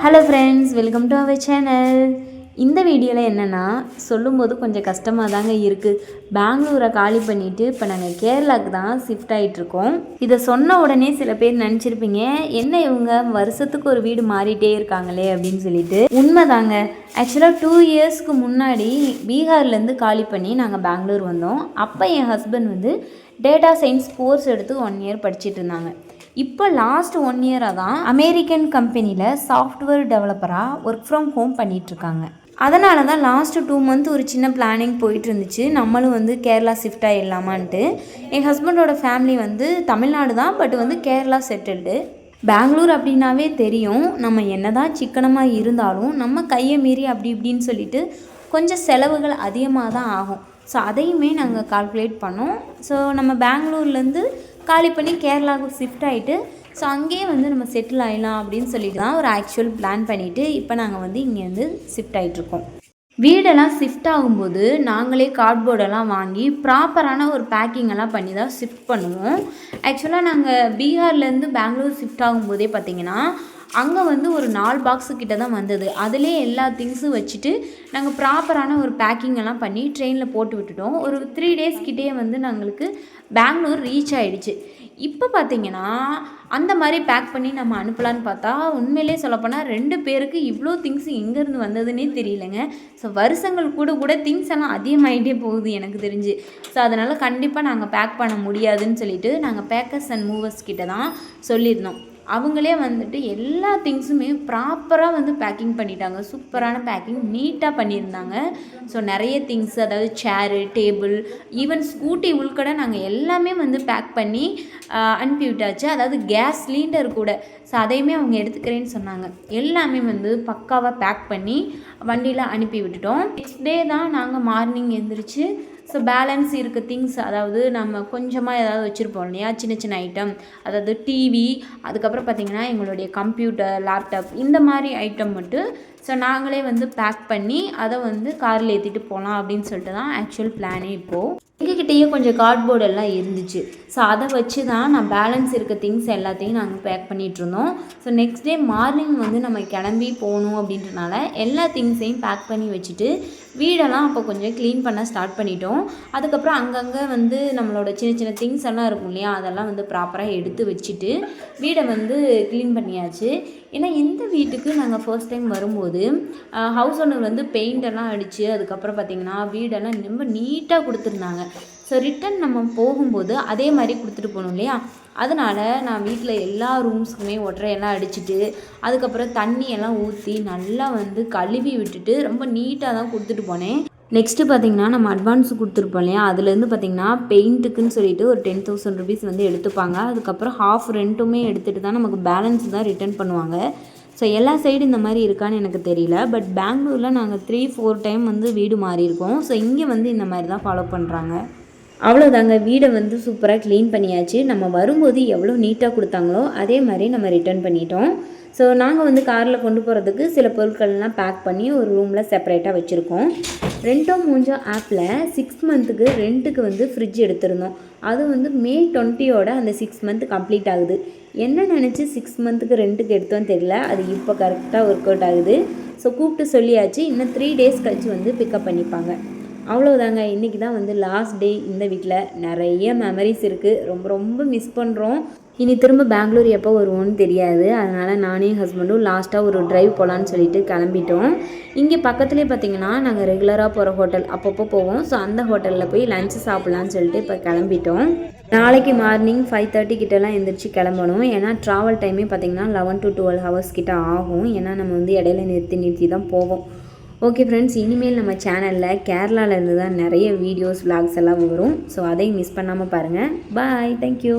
Hello friends, welcome to our channel. இந்த வீடியோவில் என்னென்னா சொல்லும்போது கொஞ்சம் கஷ்டமாக தாங்க இருக்குது. பெங்களூரை காலி பண்ணிவிட்டு இப்போ நாங்கள் கேரளாவுக்கு தான் ஷிஃப்ட் ஆகிட்ருக்கோம். இதை சொன்ன உடனே சில பேர் நினச்சிருப்பீங்க, என்ன இவங்க வருஷத்துக்கு ஒரு வீடு மாறிட்டே இருக்காங்களே அப்படின்னு சொல்லிட்டு. உண்மைதாங்க. ஆக்சுவலாக 2 இயர்ஸ்க்கு முன்னாடி பீகார்லேருந்து காலி பண்ணி நாங்கள் பெங்களூர் வந்தோம். அப்போ என் ஹஸ்பண்ட் வந்து டேட்டா சயின்ஸ் கோர்ஸ் எடுத்து 1 இயர் படிச்சுட்டு இருந்தாங்க. இப்போ லாஸ்ட் 1 இயராக தான் அமெரிக்கன் கம்பெனியில் சாஃப்ட்வேர் டெவலப்பராக ஒர்க் ஃப்ரம் ஹோம் பண்ணிகிட்ருக்காங்க. அதனால தான் லாஸ்ட் 2 மந்த் ஒரு சின்ன பிளானிங் போயிட்டு இருந்துச்சு. நம்மளும் வந்து கேரளா ஷிஃப்ட் ஆகிடலாமான்ட்டு. என் ஹஸ்பண்டோட ஃபேமிலி வந்து தமிழ்நாடு தான், பட் வந்து கேரளா செட்டில்டு. பெங்களூர் அப்படின்னாவே தெரியும், நம்ம என்ன தான் சிக்கனமாக இருந்தாலும் நம்ம கையை மீறி அப்படி இப்படின்னு சொல்லிட்டு கொஞ்சம் செலவுகள் அதிகமாக தான் ஆகும். ஸோ அதையுமே நாங்கள் கால்குலேட் பண்ணோம். ஸோ நம்ம பெங்களூர்லேருந்து காலி பண்ணி கேரளாவுக்கு ஷிஃப்ட் ஆகிட்டு ஸோ அங்கேயே வந்து நம்ம செட்டில் ஆகிடலாம் அப்படின்னு சொல்லிட்டு தான் ஒரு ஆக்சுவல் பிளான் பண்ணிவிட்டு இப்போ நாங்கள் வந்து இங்கேருந்து ஷிஃப்ட் ஆகிட்ருக்கோம். வீடெல்லாம் ஷிஃப்ட் ஆகும்போது நாங்களே கார்ட்போர்டெல்லாம் வாங்கி ப்ராப்பரான ஒரு பேக்கிங்கெல்லாம் பண்ணி தான் ஷிஃப்ட் பண்ணுவோம். ஆக்சுவலாக நாங்கள் பீகார்லேருந்து பெங்களூர் ஷிஃப்ட் ஆகும்போதே பார்த்திங்கன்னா அங்கே வந்து ஒரு 4 பாக்ஸு கிட்ட தான் வந்தது. அதிலே எல்லா திங்ஸும் வச்சுட்டு நாங்கள் ப்ராப்பரான ஒரு பேக்கிங்கெல்லாம் பண்ணி ட்ரெயினில் போட்டு விட்டுட்டோம். ஒரு 3 டேஸ் கிட்டே வந்து நாங்களுக்கு பெங்களூர் ரீச் ஆகிடுச்சு. இப்போ பார்த்திங்கன்னா அந்த மாதிரி பேக் பண்ணி நம்ம அனுப்பலான்னு பார்த்தா உண்மையிலே சொல்லப்போனால் 2 பேருக்கு இவ்வளோ திங்ஸ் எங்கேருந்து வந்ததுன்னே தெரியலைங்க. ஸோ வருஷங்கள் கூட திங்ஸ் எல்லாம் அதிகமாகிட்டே போகுது எனக்கு தெரிஞ்சு. ஸோ அதனால் கண்டிப்பாக நாங்கள் பேக் பண்ண முடியாதுன்னு சொல்லிட்டு நாங்கள் பேக்கர்ஸ் அண்ட் மூவர்ஸ் கிட்ட தான் சொல்லியிருந்தோம். அவங்களே வந்துட்டு எல்லா திங்ஸுமே ப்ராப்பராக வந்து பேக்கிங் பண்ணிட்டாங்க. சூப்பரான பேக்கிங், நீட்டாக பண்ணியிருந்தாங்க. ஸோ நிறைய திங்ஸ், அதாவது சேரு, டேபிள், ஈவன் ஸ்கூட்டி உள்கட நாங்கள் எல்லாமே வந்து பேக் பண்ணி அனுப்பி விட்டாச்சு. அதாவது கேஸ் சிலிண்டர் கூட. ஸோ அதையுமே அவங்க எடுத்துக்கிறேன்னு சொன்னாங்க. எல்லாமே வந்து பக்காவாக பேக் பண்ணி வண்டியில் அனுப்பி விட்டுட்டோம். நெக்ஸ்ட் டே தான் நாங்கள் மார்னிங் எழுந்திரிச்சு ஸோ பேலன்ஸ் இருக்க திங்ஸ், அதாவது நம்ம கொஞ்சமாக ஏதாவது வச்சுருப்போம் இல்லையா, சின்ன சின்ன ஐட்டம், அதாவது டிவி, அதுக்கப்புறம் பார்த்திங்கன்னா எங்களுடைய கம்ப்யூட்டர், லேப்டாப், இந்த மாதிரி ஐட்டம் மட்டும் ஸோ நாங்களே வந்து பேக் பண்ணி அதை வந்து காரில் ஏற்றிட்டு போகலாம் அப்படின்னு சொல்லிட்டு தான் ஆக்சுவல் பிளானே. இப்போது எங்ககிட்டயே கொஞ்சம் கார்ட்போர்டு எல்லாம் இருந்துச்சு. ஸோ அதை வச்சு தான் நான் பேலன்ஸ் இருக்க திங்ஸ் எல்லாத்தையும் நாங்கள் பேக் பண்ணிகிட்ருந்தோம். ஸோ நெக்ஸ்ட் டே மார்னிங் வந்து நம்ம கிளம்பி போகணும் அப்படின்றனால எல்லா திங்ஸையும் பேக் பண்ணி வச்சுட்டு வீடெல்லாம் அப்போ கொஞ்சம் க்ளீன் பண்ண ஸ்டார்ட் பண்ணிட்டோம். அதுக்கப்புறம் அங்கங்கே வந்து நம்மளோட சின்ன சின்ன திங்ஸ் எல்லாம் இருக்கும் இல்லையா, அதெல்லாம் வந்து ப்ராப்பராக எடுத்து வச்சுட்டு வீடை வந்து க்ளீன் பண்ணியாச்சு. ஏன்னா இந்த வீட்டுக்கு நாங்கள் ஃபர்ஸ்ட் டைம் வரும்போது ஹவுஸ் ஓனர் வந்து பெயிண்டெல்லாம் அடித்து அதுக்கப்புறம் பார்த்திங்கன்னா வீடெல்லாம் ரொம்ப நீட்டாக கொடுத்துருந்தாங்க. ஸோ ரிட்டன் நம்ம போகும்போது அதே மாதிரி கொடுத்துட்டு போகணும் இல்லையா, அதனால் நான் வீட்டில் எல்லா ரூம்ஸுக்குமே ஒற்றையெல்லாம் அடிச்சுட்டு அதுக்கப்புறம் தண்ணியெல்லாம் ஊற்றி நல்லா வந்து கழுவி விட்டுட்டு ரொம்ப நீட்டாக தான் கொடுத்துட்டு போனேன். நெக்ஸ்ட்டு பார்த்திங்கன்னா நம்ம அட்வான்ஸ் கொடுத்துருப்போம் இல்லையா, அதுலேருந்து பார்த்திங்கன்னா பெயிண்ட்டுக்குன்னு சொல்லிட்டு ஒரு 10,000 ருபீஸ் வந்து எடுத்துப்பாங்க. அதுக்கப்புறம் ஹாஃப் ரெண்ட்டுமே எடுத்துகிட்டு தான் நமக்கு பேலன்ஸ் தான் ரிட்டர்ன் பண்ணுவாங்க. ஸோ எல்லா சைடு இந்த மாதிரி இருக்கான்னு எனக்கு தெரியல. பட் பெங்களூரில் நாங்கள் 3-4 டைம் வந்து வீடு மாறியிருக்கோம். ஸோ இங்கே வந்து இந்த மாதிரி தான் ஃபாலோ பண்ணுறாங்க. அவ்வளோதாங்க, வீடை வந்து சூப்பராக க்ளீன் பண்ணியாச்சு. நம்ம வரும்போது எவ்வளோ நீட்டாக கொடுத்தாங்களோ அதே மாதிரி நம்ம ரிட்டர்ன் பண்ணிட்டோம். ஸோ நாங்கள் வந்து காரில் கொண்டு போகிறதுக்கு சில பொருட்கள்லாம் பேக் பண்ணி ஒரு ரூமில் செப்பரேட்டாக வச்சுருக்கோம். ரெண்டோ மூஞ்சோ ஆப்பில் 6 மந்த்துக்கு ரெண்ட்டுக்கு வந்து ஃப்ரிட்ஜ் எடுத்திருந்தோம். அது வந்து May 20 அந்த 6 மந்த் கம்ப்ளீட் ஆகுது. என்ன நினச்சி 6 மந்த்துக்கு ரெண்ட்டுக்கு எடுத்தோன்னு தெரியல, அது இப்போ கரெக்டாக ஒர்க் அவுட் ஆகுது. ஸோ கூப்பிட்டு சொல்லியாச்சு, இன்னும் 3 டேஸ் கழிச்சு வந்து பிக்கப் பண்ணிப்பாங்க. அவ்வளோதாங்க, இன்றைக்கி தான் வந்து லாஸ்ட் டே. இந்த வீட்டில் நிறைய மெமரிஸ் இருக்குது. ரொம்ப ரொம்ப மிஸ் பண்ணுறோம். இனி திரும்ப பெங்களூர் எப்போ வருவோன்னு தெரியாது. அதனால் நானே ஹஸ்பண்டும் லாஸ்ட்டாக ஒரு ட்ரைவ் போகலான்னு சொல்லிட்டு கிளம்பிட்டோம். இங்கே பக்கத்துலேயே பார்த்திங்கன்னா நாங்கள் ரெகுலராக போகிற ஹோட்டல் அப்பப்போ போவோம். ஸோ அந்த ஹோட்டலில் போய் லஞ்சு சாப்பிட்லான்னு சொல்லிட்டு இப்போ கிளம்பிட்டோம். நாளைக்கு மார்னிங் 5:30 கிட்டலாம் எழுந்திரிச்சு கிளம்பணும். ஏன்னா ட்ராவல் டைமே பார்த்திங்கன்னா 11 to 12 ஹவர்ஸ் கிட்ட ஆகும். ஏன்னா நம்ம வந்து இடையில நிறுத்தி தான் போவோம். ஓகே ஃப்ரெண்ட்ஸ், இனிமேல் நம்ம சேனலில் கேரளாவிலேருந்து தான் நிறைய வீடியோஸ், விளாக்ஸ் எல்லாம் வரும். ஸோ அதையும் மிஸ் பண்ணாமல் பாருங்கள். பாய், தேங்க்யூ.